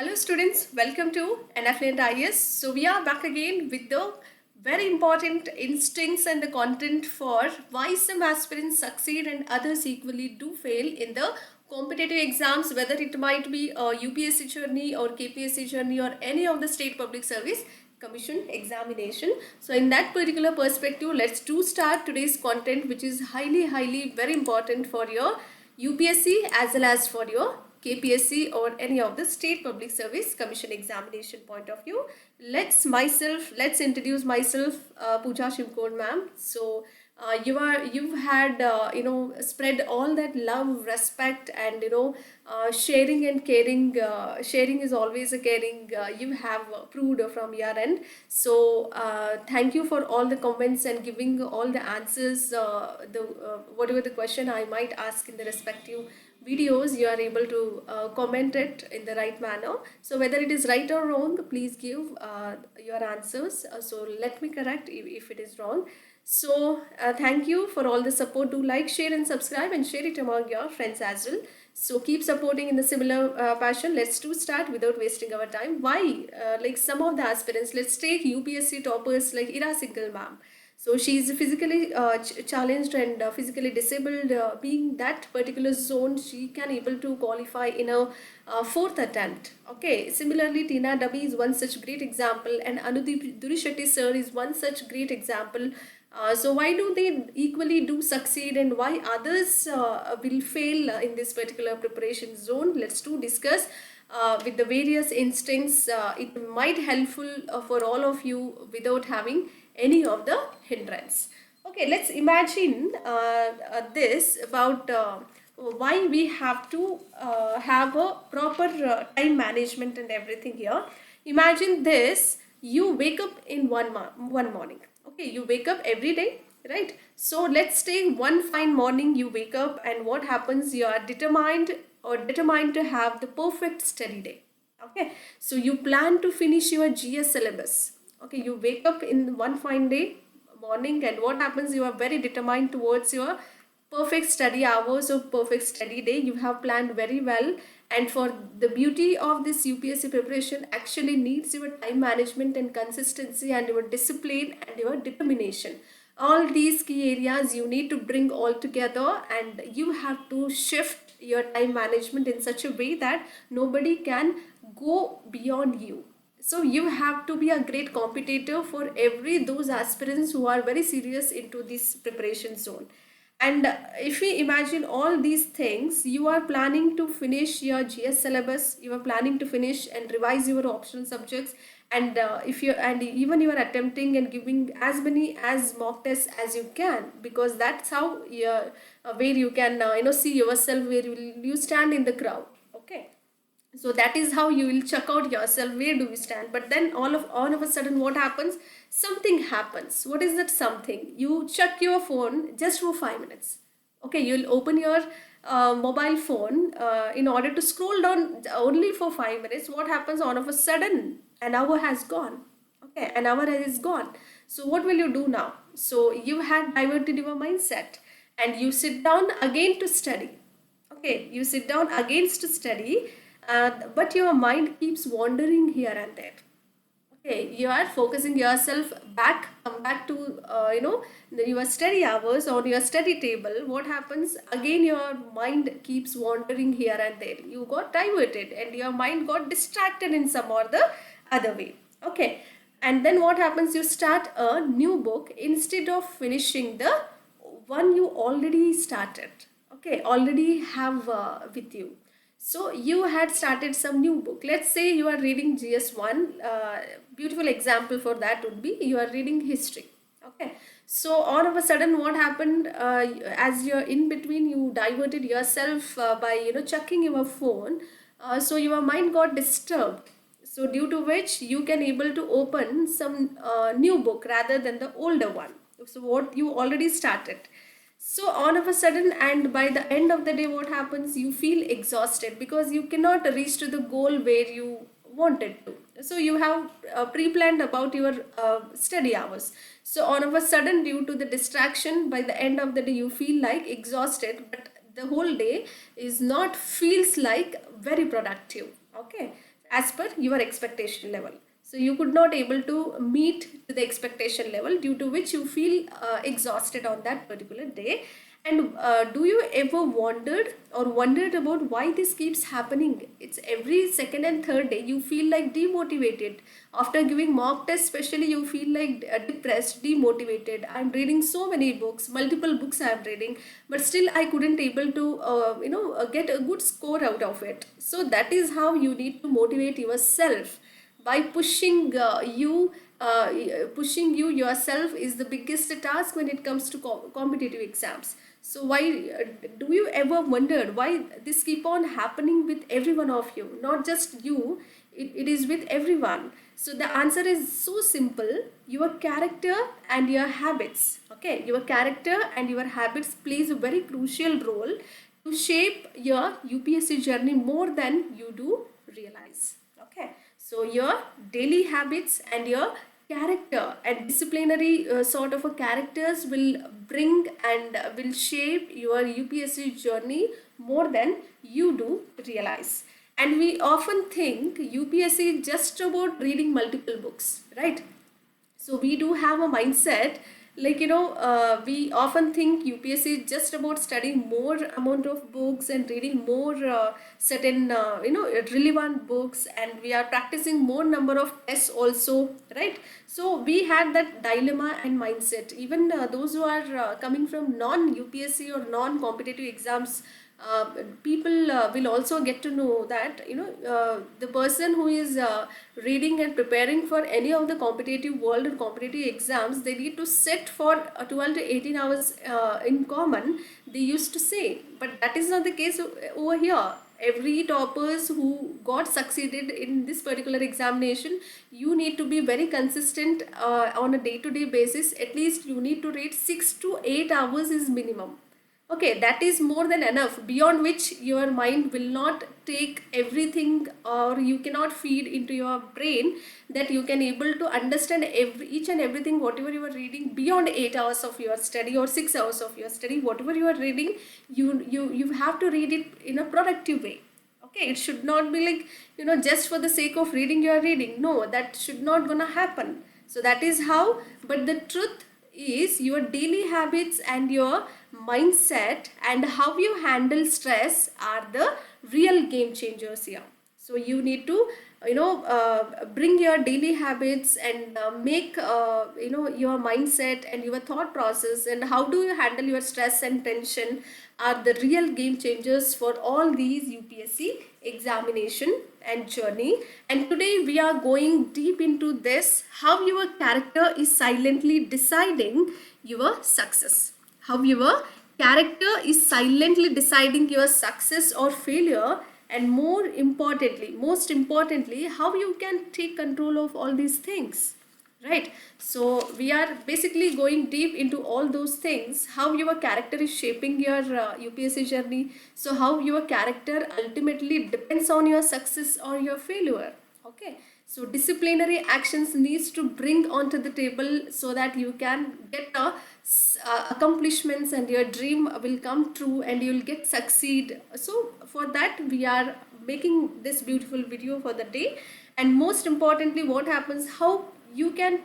Hello students, welcome to essntials. So we are back again with the very important instincts and the content for why some aspirants succeed and others equally do fail in the competitive exams, whether it might be a UPSC journey or KPSC journey or any of the state public service commission examination. So in that particular perspective, let's do start today's content, which is highly very important for your UPSC as well as for your KPSC or any of the state public service commission examination point of view. Let's introduce myself, Pooja Shimkod ma'am. So you've had spread all that love, respect, and sharing and caring. Sharing is always a caring. You have proved from your end. So thank you for all the comments and giving all the answers. The whatever the question I might ask in the respective videos, you are able to comment it in the right manner. So whether it is right or wrong, please give your answers. So let me correct if it is wrong. So thank you for all the support. Do like, share and subscribe and share it among your friends as well. So keep supporting in the similar passion. Let's do start without wasting our time. Why? Like some of the aspirants, let's take UPSC toppers like Ira Singhal ma'am. So she is physically challenged and physically disabled. Being that particular zone, she can able to qualify in a fourth attempt. Okay. Similarly, Tina Dabi is one such great example, and Anudeep Durishetty sir is one such great example. So why do they equally do succeed and why others will fail in this particular preparation zone? Let's do discuss with the various instincts. It might helpful for all of you without having any of the hindrance. Okay, let's imagine this about why we have to have a proper time management and everything here. Imagine this: you wake up in one morning. Okay, you wake up every day, right? So let's take one fine morning you wake up, and what happens? You are determined to have the perfect study day. Okay, so you plan to finish your GS syllabus. Okay, you wake up in one fine day morning, and what happens? You are very determined towards your perfect study hours or perfect study day. You have planned very well, and for the beauty of this UPSC preparation actually needs your time management and consistency and your discipline and your determination. All these key areas you need to bring all together, and you have to shift your time management in such a way that nobody can go beyond you. So you have to be a great competitor for every those aspirants who are very serious into this preparation zone. And if we imagine all these things, you are planning to finish your GS syllabus, you are planning to finish and revise your optional subjects, and if you and even you are attempting and giving as many as mock tests as you can, because that's how where you can see yourself, where you stand in the crowd. Okay, so that is how you will check out yourself, where do we stand. But then all of a sudden, what happens? Something happens. What is that something? You check your phone just for 5 minutes. Okay, you'll open your mobile phone in order to scroll down only for 5 minutes. What happens? All of a sudden, an hour has gone. Okay, an hour is gone. So what will you do now? So you had diverted your mindset, and you sit down again to study. Okay, you sit down again to study, but your mind keeps wandering here and there. Okay, you are focusing yourself back, come back to your study hours or your study table. What happens? Again, your mind keeps wandering here and there. You got diverted, and your mind got distracted in some or the other way. Okay, and then what happens? You start a new book instead of finishing the one you already started. Okay, already have with you. So you had started some new book. Let's say you are reading GS1. Beautiful example for that would be you are reading history. Okay, so all of a sudden, what happened? As you're in between, you diverted yourself by checking your phone. So your mind got disturbed. So due to which you can able to open some new book rather than the older one. So what you already started. So all of a sudden, and by the end of the day, what happens? You feel exhausted because you cannot reach to the goal where you wanted to. So you have pre-planned about your study hours. So all of a sudden, due to the distraction, by the end of the day, you feel like exhausted, but the whole day is not feels like very productive. Okay, as per your expectation level. So you could not able to meet to the expectation level, due to which you feel exhausted on that particular day. And do you ever wondered about why this keeps happening? It's every second and third day you feel like demotivated. After giving mock tests, especially, you feel like depressed, demotivated. I'm reading so many books, multiple books I'm reading, but still I couldn't able to get a good score out of it. So that is how you need to motivate yourself, by pushing you yourself is the biggest task when it comes to competitive exams. So why do you ever wondered why this keep on happening with every one of you, not just you, it is with everyone? So the answer is so simple: your character and your habits. Okay, your character and your habits plays a very crucial role to shape your UPSC journey more than you do realize. Okay, so your daily habits and your character and disciplinary sort of a characters will bring and will shape your UPSC journey more than you do realize. And we often think UPSC is just about reading multiple books, right? So we do have a mindset like, we often think UPSC is just about studying more amount of books and reading more certain relevant books, and we are practicing more number of tests also, right? So we had that dilemma and mindset. Even those who are coming from non UPSC or non competitive exams, uh, people will also get to know that the person who is reading and preparing for any of the competitive world or competitive exams, they need to sit for 12 to 18 hours in common, they used to say. But that is not the case over here. Every toppers who got succeeded in this particular examination, you need to be very consistent on a day-to-day basis. At least you need to read 6 to 8 hours is minimum. Okay, that is more than enough, beyond which your mind will not take everything, or you cannot feed into your brain that you can able to understand each and everything whatever you are reading beyond 8 hours of your study or 6 hours of your study. Whatever you are reading, you have to read it in a productive way. Okay, it should not be like, just for the sake of reading you are reading. No, that should not gonna happen. So that is how. But the truth is, your daily habits and your mindset and how you handle stress are the real game changers here. So you need to bring your daily habits and make your mindset and your thought process and how do you handle your stress and tension are the real game changers for all these UPSC examination and journey. And today we are going deep into this, how your character is silently deciding your success. How your character is silently deciding your success or failure, and most importantly, how you can take control of all these things, right? So we are basically going deep into all those things, how your character is shaping your UPSC journey. So how your character ultimately depends on your success or your failure. Okay, so disciplinary actions needs to bring onto the table so that you can get accomplishments and your dream will come true and you will get succeed. So for that we are making this beautiful video for the day. And most importantly, what happens, how you can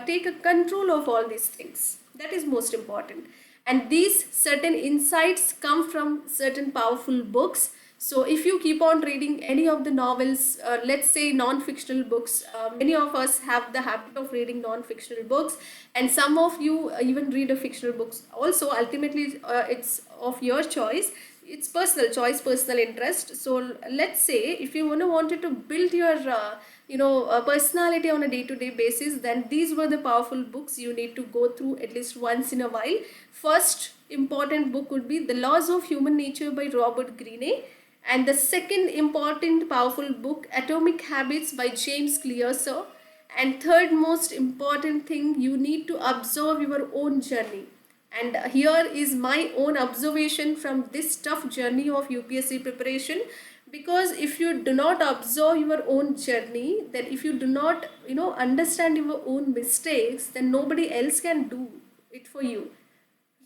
take a control of all these things, that is most important. And these certain insights come from certain powerful books. So if you keep on reading any of the novels, let's say non-fictional books, many of us have the habit of reading non-fictional books, and some of you even read a fictional books also. Ultimately it's of your choice, it's personal choice, personal interest. So let's say if you wanted to build your personality on a day-to-day basis, then these were the powerful books you need to go through at least once in a while. First important book would be The Laws of Human Nature by Robert Greene, and the second important powerful book, Atomic Habits by James Clear. And third most important thing, you need to observe your own journey. And here is my own observation from this tough journey of UPSC preparation. Because if you do not observe your own journey, then if you do not understand your own mistakes, then nobody else can do it for you.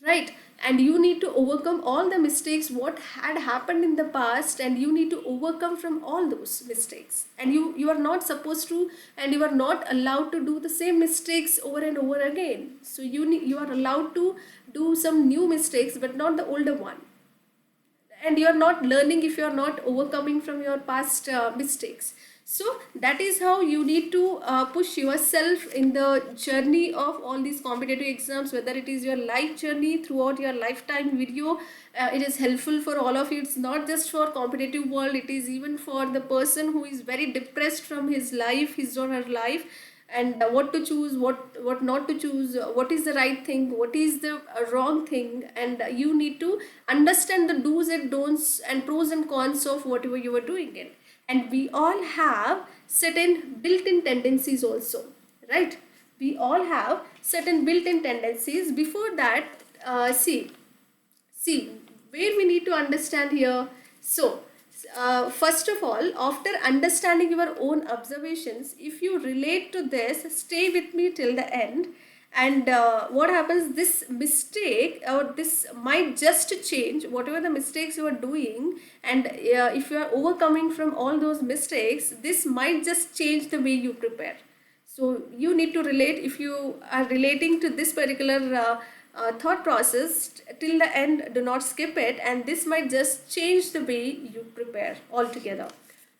right? And you need to overcome all the mistakes what had happened in the past, and you need to overcome from all those mistakes, and you are not supposed to, and you are not allowed to do the same mistakes over and over again. So you are allowed to do some new mistakes but not the older one, and you're not learning if you're not overcoming from your past mistakes. So that is how you need to push yourself in the journey of all these competitive exams, whether it is your life journey throughout your lifetime video. It is helpful for all of you. It's not just for competitive world, it is even for the person who is very depressed from his life, his or her life, and what to choose, what not to choose, what is the right thing, what is the wrong thing, and you need to understand the do's and don'ts and pros and cons of whatever you are doing it. And we all have certain built-in tendencies also, right? We all have certain built-in tendencies. Before that, see where we need to understand here. So first of all, after understanding your own observations, if you relate to this, stay with me till the end. And what happens, this mistake or this might just change whatever the mistakes you are doing, and if you are overcoming from all those mistakes, this might just change the way you prepare. So you need to relate. If you are relating to this particular thought process till the end, do not skip it, and this might just change the way you prepare altogether.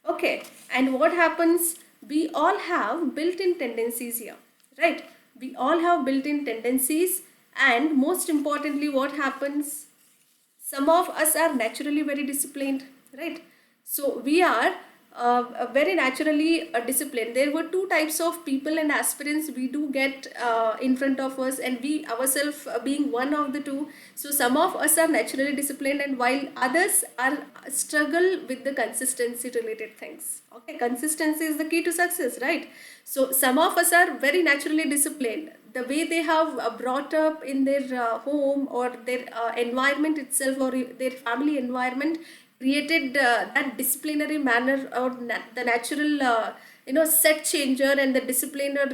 Okay, and what happens, we all have built-in tendencies here, right? We all have built-in tendencies, and most importantly, what happens, some of us are naturally very disciplined, right? So we are very naturally disciplined. There were two types of people and aspirants we do get in front of us, and we ourselves being one of the two. So some of us are naturally disciplined, and while others are struggle with the consistency related things. Okay, consistency is the key to success, right? So some of us are very naturally disciplined. The way they have brought up in their home or their environment itself, or their family environment, created that disciplinary manner, or the natural set changer and the discipliner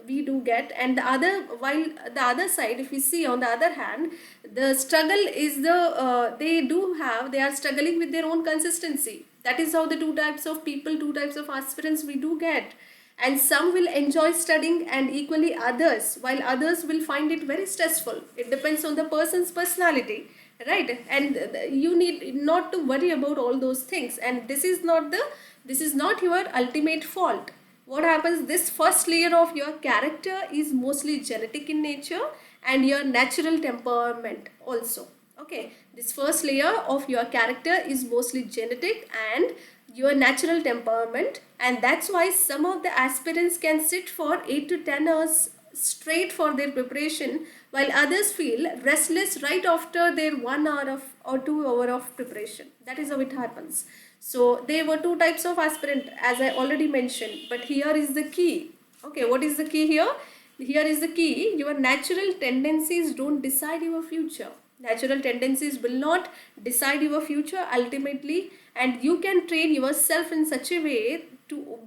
we do get. And the other, while the other side, if we see on the other hand, the struggle is the they are struggling with their own consistency. That is how the two types of people, two types of aspirants we do get. And some will enjoy studying, and equally others, while others will find it very stressful. It depends on the person's personality, right? And you need not to worry about all those things, and this is not your ultimate fault. What happens, this first layer of your character is mostly genetic in nature, and your natural temperament also. Okay, this first layer of your character is mostly genetic and your natural temperament, and that's why some of the aspirants can sit for 8 to 10 hours straight for their preparation, while others feel restless right after their 1 hour of or 2 hour of preparation. That is how it happens. So there were two types of aspirant, as I already mentioned, but here is the key. Okay, what is the key here? Here is the key. Your natural tendencies don't decide your future. Natural tendencies will not decide your future ultimately, and you can train yourself in such a way to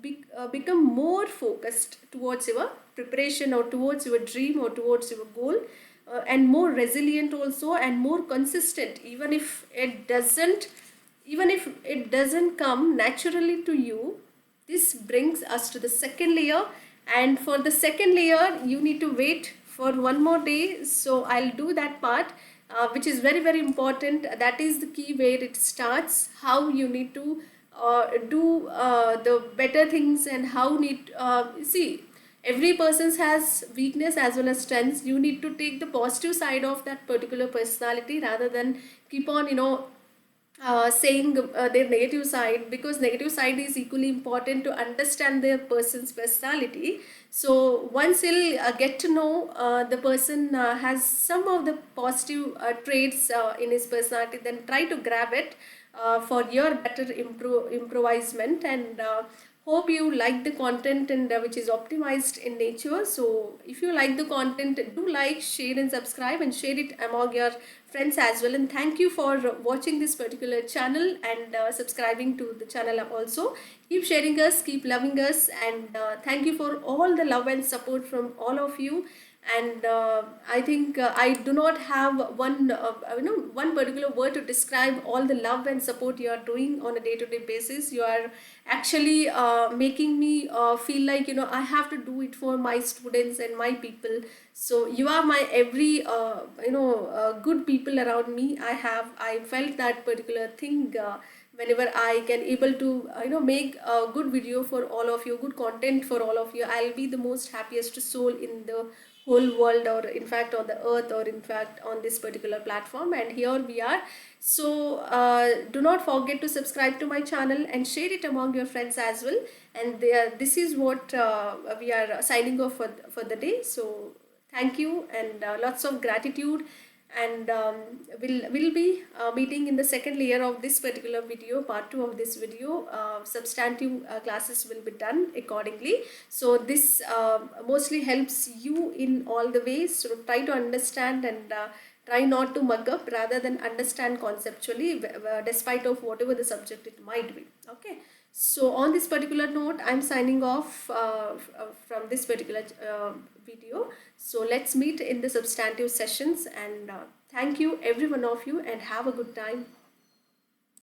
become more focused towards your preparation, or towards your dream, or towards your goal, and more resilient also, and more consistent, even if it doesn't come naturally to you. This brings us to the second layer, and for the second layer you need to wait for one more day. So I'll do that part, which is very very important. That is the key where it starts, how you need to do the better things, and how need see, every person has weakness as well as strengths. You need to take the positive side of that particular personality, rather than keep on saying their negative side, because negative side is equally important to understand their person's personality. So once you'll get to know the person has some of the positive traits in his personality, then try to grab it for your better improvisement. And hope you like the content, and which is optimized in nature. So if you like the content, do like, share and subscribe, and share it among your friends as well. And thank you for watching this particular channel, and subscribing to the channel also. Keep sharing us, keep loving us, and thank you for all the love and support from all of you. and I think I do not have one particular word to describe all the love and support you are doing on a day-to-day basis. You are actually making me feel like, I have to do it for my students and my people. So you are my every good people around me. I felt that particular thing whenever I can able to make a good video for all of you, good content for all of you. I'll be the most happiest soul in the whole world, or in fact on the earth, or in fact on this particular platform. And here we are. So do not forget to subscribe to my channel and share it among your friends as well. And this is what we are signing off for the day. So thank you, and lots of gratitude. And we'll be meeting in the second layer of this particular video, part 2 of this video. Substantive classes will be done accordingly. So this mostly helps you in all the ways. So try to understand, and try not to mug up, rather than understand conceptually, despite of whatever the subject it might be. Okay. So on this particular note, I'm signing off from this particular video. So let's meet in the substantive sessions, and thank you every one of you, and have a good time.